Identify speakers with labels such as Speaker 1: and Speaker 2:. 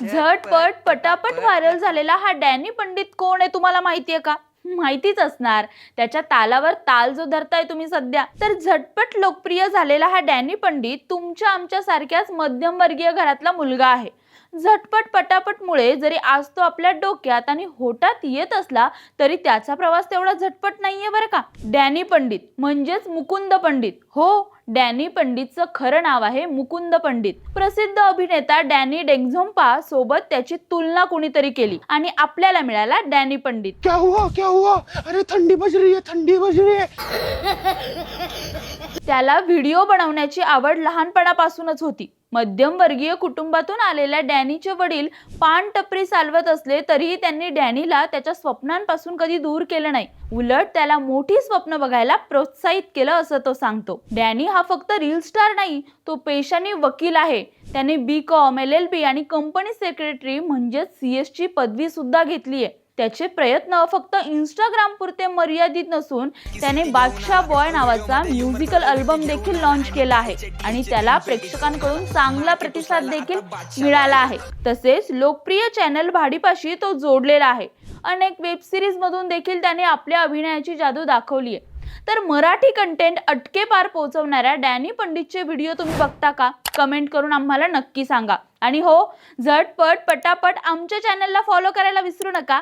Speaker 1: झटपट पटापट व्हायरल झालेला हा डॅनी पंडित कोण आहे तुम्हाला माहितीये का? माहितीच असणार. त्याच्या तालावर ताल जो धरताय तुम्ही सध्या. तर झटपट लोकप्रिय झालेला हा डॅनी पंडित तुमच्या आमच्या सारख्याच मध्यमवर्गीय घरातला मुलगा आहे. झटपट पटापट मुळे जरी आज तो आपल्या डोक्यात आणि होठात येत असला तरी त्याचा प्रवास तेवढा झटपट नाहीये बरं का. डॅनी पंडित म्हणजेच मुकुंद पंडित. हो, डॅनी पंडितचं खरं नाव आहे मुकुंद पंडित. प्रसिद्ध अभिनेता डॅनी डेंझोग्पा सोबत त्याची तुलना कुणीतरी केली आणि आपल्याला मिळाला डॅनी पंडित.
Speaker 2: क्या हुआ क्या हुआ? अरे थंडी बज रही है, थंडी बज रही है.
Speaker 1: त्याला व्हिडिओ बनवण्याची आवड लहानपणापासूनच होती. मध्यमवर्गीय कुटुंबातून आलेल्या डॅनीचे वडील पान टपरी चालवत असले तरीही त्यांनी डॅनीला त्याच्या स्वप्नांपासून कधी दूर केलं नाही. उलट त्याला मोठी स्वप्न बघायला प्रोत्साहित केलं असं तो सांगतो. डॅनी हा फक्त रील स्टार नाही, तो पेशाने वकील आहे. त्याने BCom, LLB आणि कंपनी सेक्रेटरी म्हणजेच CS ची पदवी सुद्धा घेतली आहे. त्याचे प्रयत्न फक्त इंस्टाग्राम पुरते मर्यादित नसून त्याने बादशाह बॉय नावाचा म्युझिकल अल्बम देखील लॉन्च केला आहे आणि त्याला प्रेक्षकांकडून चांगला प्रतिसाद देखील मिळाला आहे. तसेच लोकप्रिय चॅनल भाडीपाशी तो जोडलेला आहे. अनेक वेब सिरीज मधून देखील त्याने आपल्या अभिनयाची जादू दाखवली आहे. तर मराठी कंटेंट अटके पार पोहोचवणाऱ्या डॅनी पंडितचे व्हिडिओ तुम्ही बघता का? कमेंट करून आम्हाला नक्की सांगा. आणि हो, झटपट पटापट आमच्या चॅनलला फॉलो करायला विसरू नका.